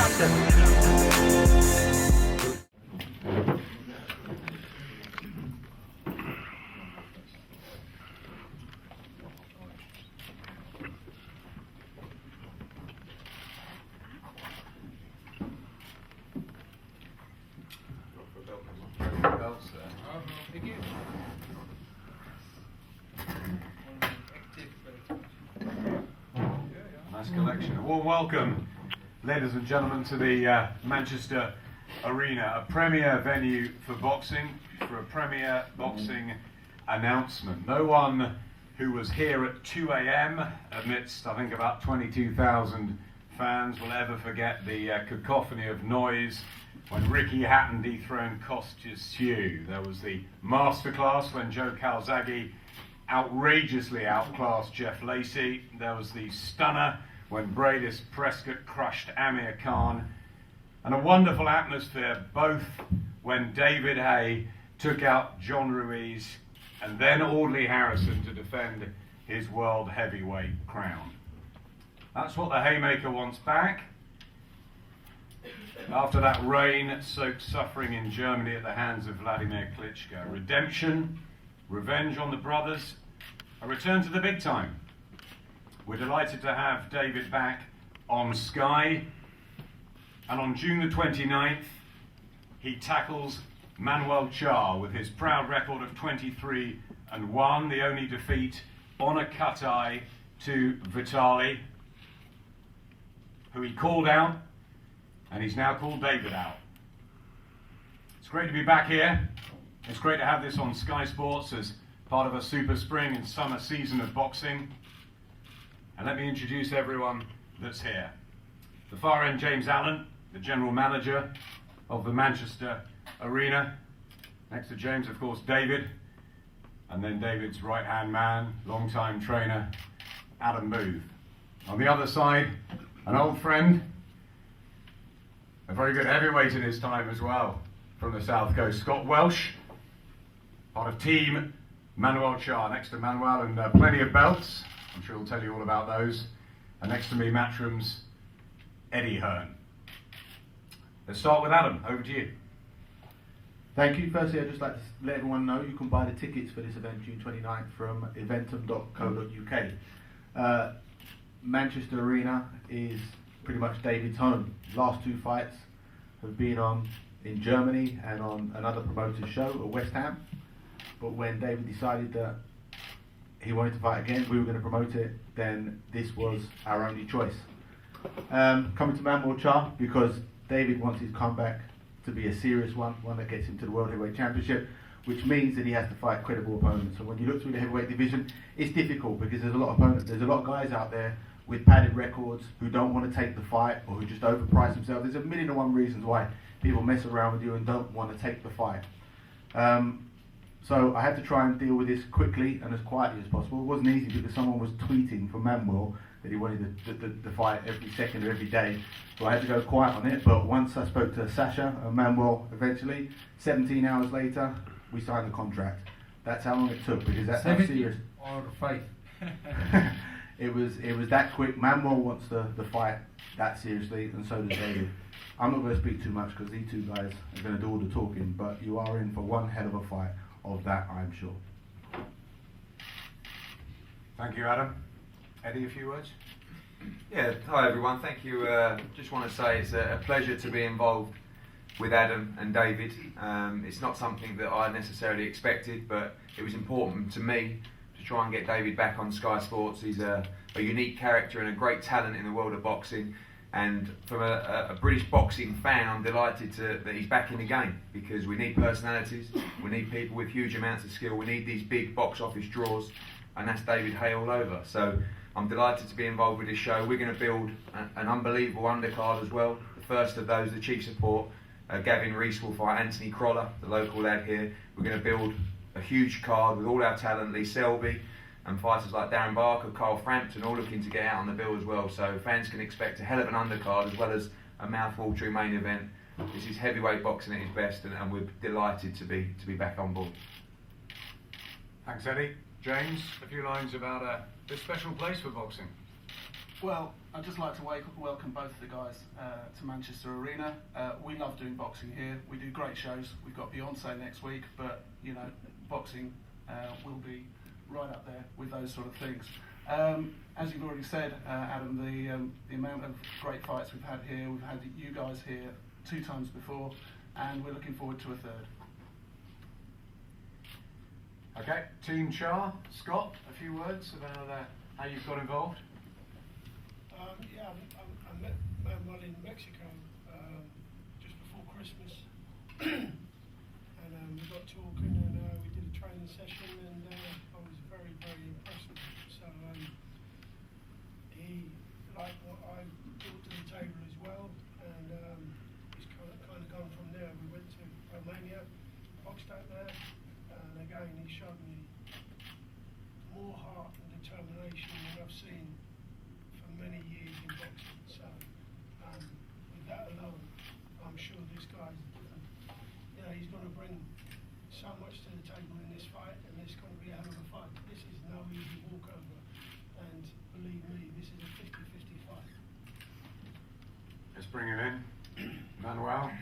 Nice collection. A warm welcome, ladies and gentlemen, to the Manchester Arena, a premier venue for boxing, for a premier boxing announcement. No one who was here at 2 a.m. amidst, I think, about 22,000 fans will ever forget the cacophony of noise when Ricky Hatton dethroned Kostya Tszyu. There was the masterclass when Joe Calzaghe outrageously outclassed Jeff Lacey. There was the stunner when Bradis Prescott crushed Amir Khan. And a wonderful atmosphere both when David Haye took out John Ruiz and then Audley Harrison to defend his world heavyweight crown. That's what the Hayemaker wants back. After that rain-soaked suffering in Germany at the hands of Vladimir Klitschko. Redemption, revenge on the brothers, a return to the big time. We're delighted to have David back on Sky. And on June the 29th, he tackles Manuel Charr with his proud record of 23-1, the only defeat on a cut-eye to Vitali, who he called out, and he's now called David out. It's great to be back here. It's great to have this on Sky Sports as part of a super spring and summer season of boxing. And let me introduce everyone that's here. The far end, James Allen, the general manager of the Manchester Arena. Next to James, of course, David. And then David's right-hand man, long-time trainer, Adam Booth. On the other side, an old friend, a very good heavyweight in his time as well, from the South Coast, Scott Welsh, part of team Manuel Charr. Next to Manuel, and plenty of belts. I'm sure he'll tell you all about those. And next to me, Matchroom's Eddie Hearn. Let's start with Adam. Over to you. Thank you. Firstly, I'd just like to let everyone know you can buy the tickets for this event June 29th from eventum.co.uk. Manchester Arena is pretty much David's home. His last two fights have been on in Germany and on another promoter's show at West Ham. But when David decided that he wanted to fight again, we were going to promote it, then this was our only choice. Coming to Manuel Charr because David wants his comeback to be a serious one that gets him to the World Heavyweight Championship, which means that he has to fight credible opponents. So when you look through the heavyweight division, it's difficult because there's a lot of opponents. There's a lot of guys out there with padded records who don't want to take the fight or who just overprice themselves. There's a million and one reasons why people mess around with you and don't want to take the fight. So I had to try and deal with this quickly and as quietly as possible. It wasn't easy because someone was tweeting from Manuel that he wanted the fight every second or every day. So I had to go quiet on it. But once I spoke to Sasha and Manuel eventually, 17 hours later, we signed the contract. That's how long it took because that's how serious. Or fight. It was that quick. Manuel wants the fight that seriously, and so does David. I'm not going to speak too much because these two guys are going to do all the talking, but you are in for one hell of a fight. Of that, I'm sure. Thank you, Adam. Eddie, a few words? Yeah, hi everyone, thank you. Just want to say it's a pleasure to be involved with Adam and David. It's not something that I necessarily expected, but it was important to me to try and get David back on Sky Sports. He's a unique character and a great talent in the world of boxing. And from a British boxing fan, I'm delighted that he's back in the game because we need personalities, we need people with huge amounts of skill, we need these big box office draws, and that's David Haye all over. So I'm delighted to be involved with this show. We're going to build an unbelievable undercard as well. The first of those, the chief support, Gavin Rees will fight Anthony Croller, the local lad here. We're going to build a huge card with all our talent, Lee Selby, and fighters like Darren Barker, Carl Frampton, all looking to get out on the bill as well. So fans can expect a hell of an undercard as well as a mouth-watering main event. This is heavyweight boxing at its best, and we're delighted to be back on board. Thanks, Eddie. James, a few lines about this special place for boxing. Well, I'd just like to welcome both of the guys to Manchester Arena. We love doing boxing here. We do great shows. We've got Beyonce next week, but you know, boxing will be right up there with those sort of things. As you've already said, Adam, the amount of great fights we've had here, we've had you guys here 2 times before, and we're looking forward to a third. Okay, Team Char, Scott, a few words about how you've got involved? Yeah, I met Manuel in Mexico just before Christmas, and we got talking, and we did a training session, and I was very, very impressed with him. So he liked what I brought to the table as well, and he's kind of gone from there. We went to Romania, boxed out there, and again he showed me more heart and determination than I've seen for many years in boxing. So with that alone, I'm sure this guy's, he's going to bring so much to the table in this fight, and it's going to be a hell of a fight. This is no easy walkover, and believe me, this is a 50-50 fight. Let's bring him in. Manuel,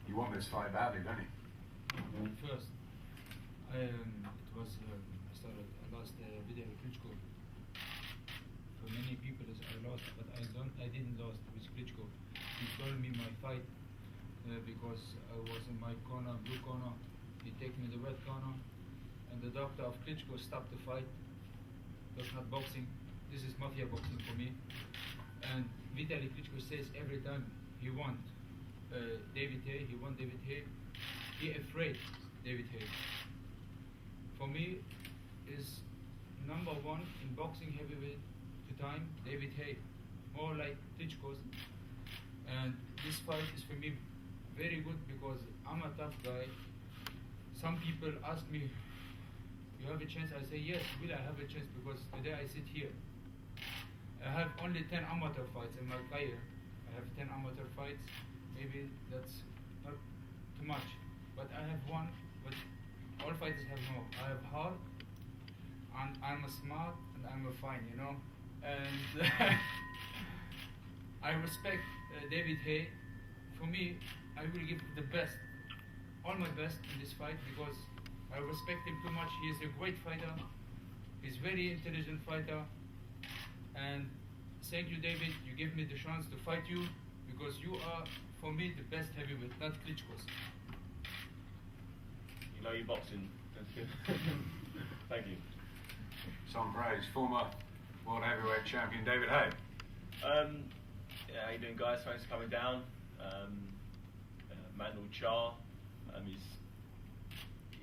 you want this fight badly, don't you? First, I lost Vitaly Klitschko. For many people, I lost, but I didn't lose with Klitschko. He told me my fight because I was in my corner, blue corner. He take me the red corner, and the doctor of Klitschko stopped the fight. That's not boxing. This is mafia boxing for me. And Vitaly Klitschko says every time he won David Haye, he won David Haye. He afraid David Haye. For me, is number 1 in boxing heavyweight to time, David Haye, more like Klitschko's. And this fight is for me very good because I'm a tough guy. Some people ask me, you have a chance? I say, yes, will I have a chance? Because today I sit here. I have only 10 amateur fights in my career. I have 10 amateur fights. Maybe that's not too much. But I have one, but all fighters have more. I have heart, and I'm a smart, and I'm a fine, you know. And I respect David Haye. For me, I will give the best, all my best in this fight because I respect him too much. He is a great fighter. He's a very intelligent fighter. And thank you, David. You give me the chance to fight you because you are, for me, the best heavyweight, not Klitschko's. You know your boxing. That's good. Thank you. Some praise, former world heavyweight champion David Haye. Yeah, how you doing, guys? Thanks for coming down. Manuel Charr, he's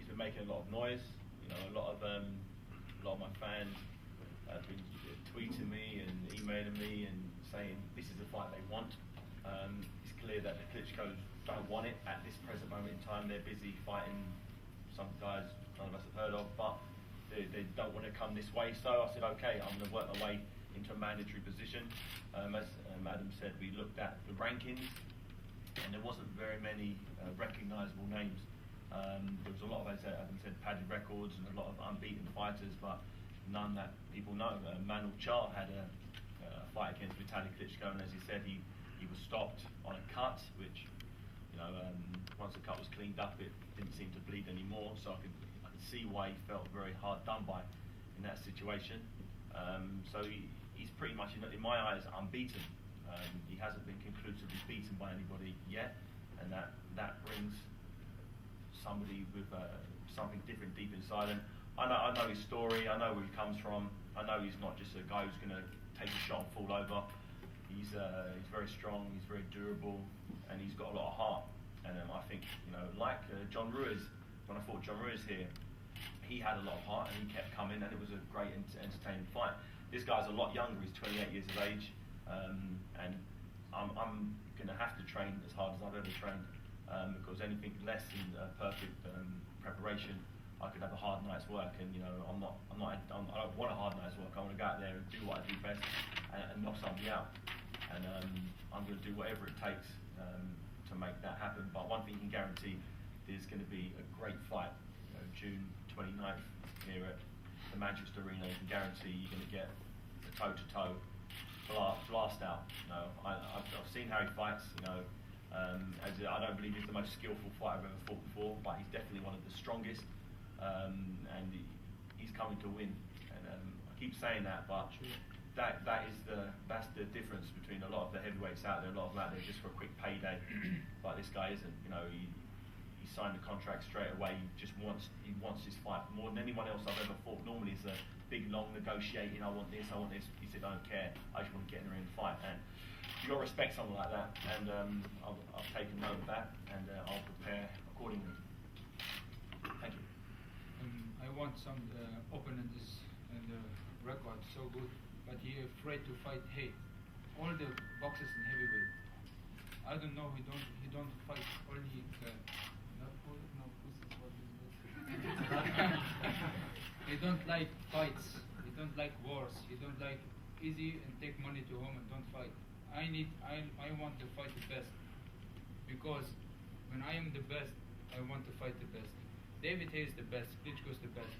been making a lot of noise. You know, a lot of my fans have been tweeting me and emailing me and saying this is the fight they want. It's clear that the Klitschko's don't want it at this present moment in time. They're busy fighting some guys none of us have heard of, but they don't want to come this way. So I said, okay, I'm going to work my way into a mandatory position. As Adam said, we looked at the rankings, and there wasn't very many recognisable names. There was a lot of, as Adam said, padded records and a lot of unbeaten fighters, but none that people know. Manuel Charr had a fight against Vitaly Klitschko, and as he said, he was stopped on a cut, which, you know, once the cut was cleaned up, it didn't seem to bleed anymore. So I could see why he felt very hard done by in that situation. So he's pretty much, in my eyes, unbeaten. He hasn't been conclusively beaten by anybody yet, and that brings somebody with something different deep inside him. I know his story. I know where he comes from. I know he's not just a guy who's going to take a shot and fall over. He's very strong. He's very durable, and he's got a lot of heart. And I think, you know, like John Ruiz, when I fought John Ruiz here, he had a lot of heart and he kept coming, and it was a great entertaining fight. This guy's a lot younger. He's 28 years of age, and I'm going to have to train as hard as I've ever trained, because anything less than perfect preparation, I could have a hard night's work. And you know, I don't want a hard night's work. I want to go out there and do what I do best and knock somebody out. And I'm going to do whatever it takes to make that happen. But one thing you can guarantee, there's going to be a great fight, you know, June 29th here at the Manchester Arena. You can guarantee you're going to get a toe-to-toe blast out. You know, I've seen how he fights. You know, I don't believe he's the most skillful fighter I've ever fought before, but he's definitely one of the strongest, and he's coming to win. And I keep saying that, but that's the difference between a lot of the heavyweights out there. A lot of them out there just for a quick payday, but this guy isn't. You know, he signed the contract straight away. He wants his fight more than anyone else I've ever fought. Normally it's a big long negotiating. I want this. He said, I don't care. I just want to get in the ring and fight. And you got to respect someone like that. And I've taken note of that, and I'll prepare accordingly. Thank you. I want some opponents and the record so good, but he afraid to fight Haye. All the boxers in heavyweight. I don't know. He don't fight only. He don't like fights. He don't like wars. He don't like easy and take money to home and don't fight. I want to fight the best, because when I am the best, I want to fight the best. David Haye is the best. Klitschko is the best.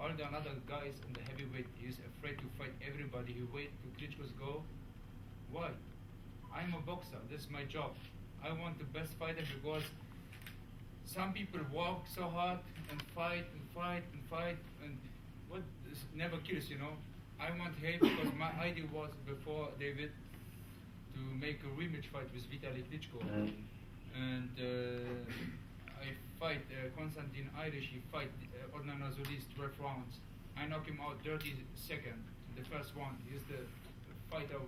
All the other guys in the heavyweight, he's afraid to fight everybody. He wait to Klitschko's go. Why? I'm a boxer. This is my job. I want the best fighter, because some people walk so hard and fight and fight and fight, and what is never kills, you know. I want Haye because my idea was before David to make a rematch fight with Vitaly Klitschko, and I fight Konstantin Irish. He fight Adnan Azulis 12 rounds. I knock him out 30-second in the first round. He's the fighter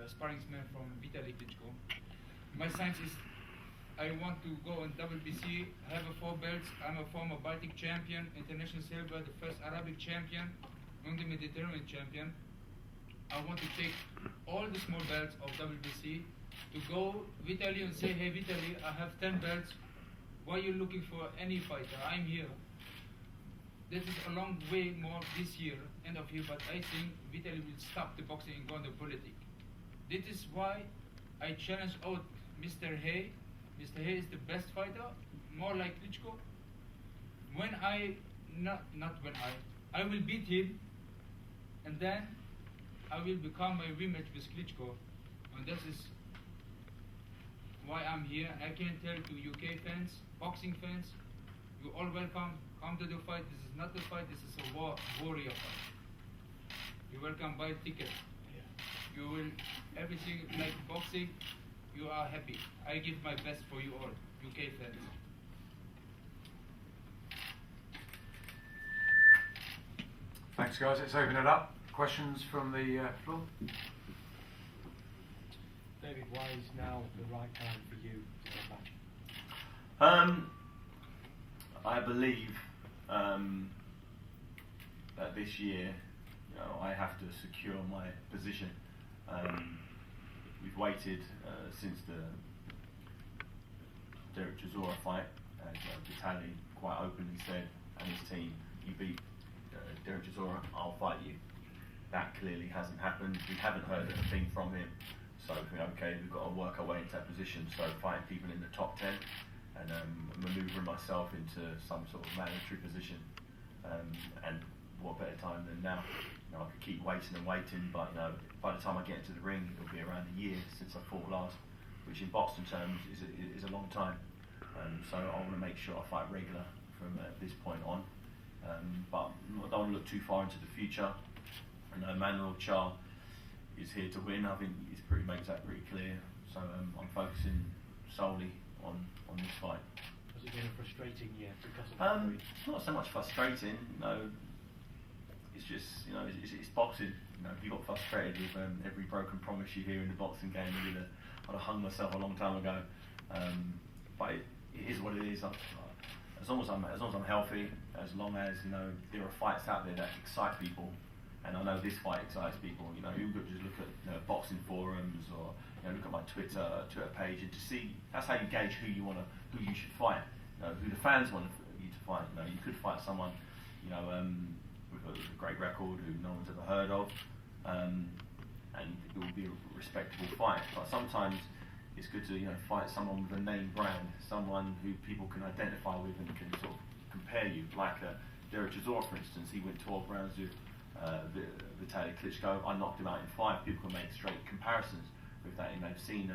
sparringsman from Vitaly Klitschko. My science is I want to go on WBC, have a 4 belts. I'm a former Baltic champion, international silver, the first Arabic champion, and the Mediterranean champion. I want to take all the small belts of WBC to go Vitaly and say, hey Vitaly, I have 10 belts. Why are you looking for any fighter? I'm here. This is a long way more this year, end of year, but I think Vitaly will stop the boxing and go into politics. This is why I challenge out Mr. Haye. Mr. Haye is the best fighter, more like Klitschko. When I will beat him, and then I will become a rematch with Klitschko. And this is why I'm here. I can tell to UK fans, boxing fans, you all welcome. Come to the fight. This is not a fight. This is a warrior fight. You're welcome. Buy ticket. You will everything like boxing. You are happy. I give my best for you all, UK fans. Thanks, guys. Let's open it up. Questions from the floor? David, why is now the right time for you to come back? I believe that this year, you know, I have to secure my position. We've waited since the Derek Chisora fight, as Vitaly quite openly said, and his team, you beat Derek Chisora, I'll fight you. That clearly hasn't happened. We haven't heard a thing from him. So, okay, we've got to work our way into that position. So, fighting people in the top 10 and manoeuvring myself into some sort of mandatory position. And what better time than now? You know, I could keep waiting and waiting, but you know, by the time I get into the ring, it'll be around a year since I fought last, which in boxing terms is a long time. So I want to make sure I fight regular from this point on. But I don't want to look too far into the future. I know MANUEL CHARR is here to win. I think he makes that pretty clear. So I'm focusing solely on this fight. Has it been a frustrating year because of Not so much frustrating. No, it's just it's boxing. You know, if you got frustrated with every broken promise you hear in the boxing game, I'd have hung myself a long time ago. But it is what it is. As long as I'm healthy, as long as there are fights out there that excite people, and I know this fight excites people. You could just look at boxing forums or look at my Twitter page and to see that's how you gauge who you should fight. Who the fans want you to fight. You could fight someone with a great record who no one's ever heard of, and it will be a respectable fight. But sometimes it's good to fight someone with a name brand, someone who people can identify with and can sort of compare you. Like Derek Chisora, for instance, he went 12 rounds with Vitaly Klitschko. I knocked him out in 5. People can make straight comparisons with that, and they've seen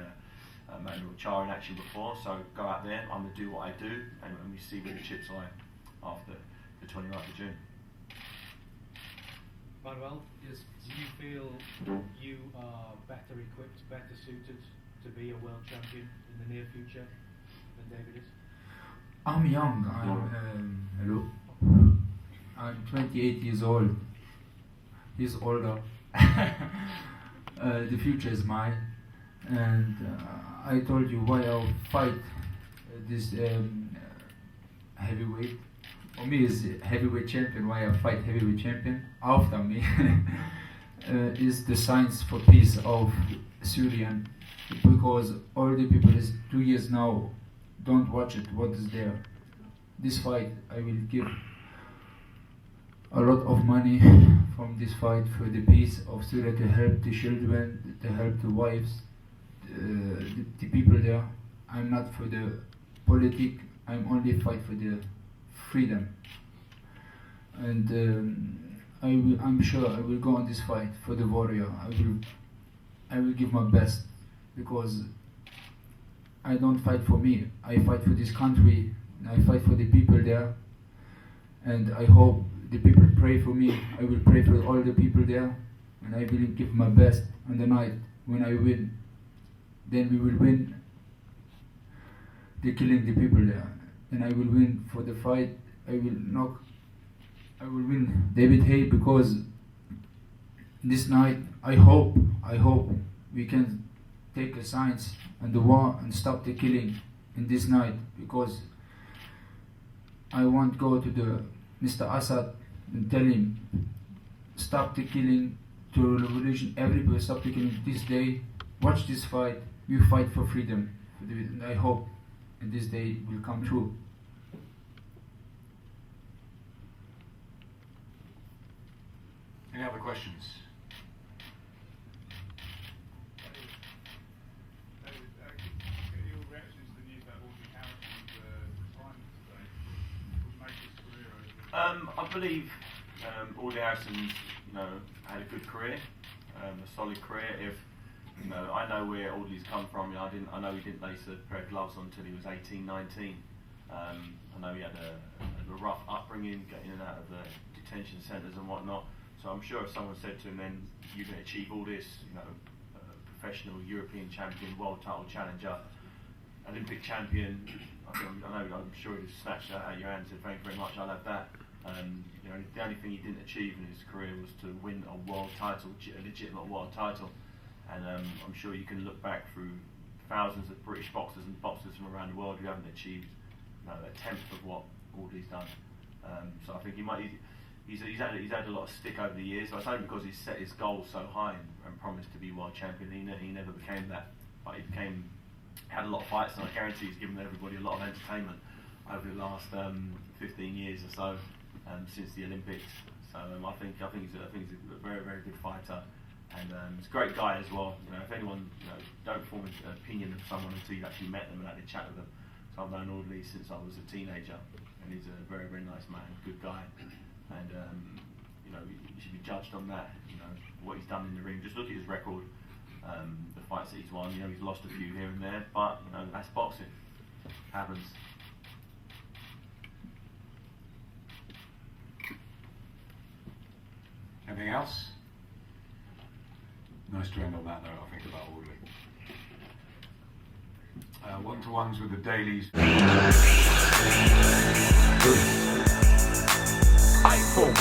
MANUEL CHARR in action before. So go out there. I'm going to do what I do, and we see where the chips lie after the 29th of June. Manuel, do you feel you are better equipped, better suited to be a world champion in the near future than David is? I'm young. Hello. I'm 28 years old. He's older. The future is mine, and I told you why I'll fight this heavyweight. For me, is heavyweight champion. Why I fight heavyweight champion after me is the signs for peace of Syrian, because all the people is 2 years now don't watch it. What is there? This fight, I will give a lot of money from this fight for the peace of Syria, to help the children, to help the wives, the people there. I'm not for the politic. I'm only fight for the freedom. And I'm sure I will go on this fight for the warrior. I will give my best, because I don't fight for me. I fight for this country. I fight for the people there, and I hope the people pray for me. I will pray for all the people there, and I will give my best on the night when I win. Then we will win the killing the people there, and I will win for the fight. I will win David Haye, because this night I hope we can take a signs and the war and stop the killing in this night, because I want go to the Mr. Assad and tell him stop the killing, to revolution, everybody stop the killing this day. Watch this fight. You fight for freedom, and I hope and this day will come true. Any other questions? I believe Audley Harrison's, had a good career, a solid career. If I know where Audley's come from. I know he didn't lace a pair of gloves on until he was 18, 19. I know he had a rough upbringing, getting in and out of the detention centres and whatnot. So I'm sure if someone said to him, then you can achieve all this, professional European champion, world title challenger, Olympic champion, I'm sure he'd have snatched that out of your hand and said, thank you very much, I'll have that. The only thing he didn't achieve in his career was to win a world title, a legitimate world title. And I'm sure you can look back through thousands of British boxers and boxers from around the world who haven't achieved a tenth of what Audley's done. So I think he's had a lot of stick over the years. But it's only because he's set his goals so high and promised to be world champion. He never became that, but he had a lot of fights, and I guarantee he's given everybody a lot of entertainment over the last 15 years or so since the Olympics. So I think he's a very, very good fighter, and he's a great guy as well. If anyone don't form an opinion of someone until you've actually met them and had a chat with them. So I've known Audley since I was a teenager, and he's a very, very nice man, good guy, and you should be judged on that. What he's done in the ring. Just look at his record. The fights that he's won, he's lost a few here and there, but that's boxing. Happens. Anything else? Nice to end on that note, I think, about Audley. One-to-ones with the dailies. iFILM.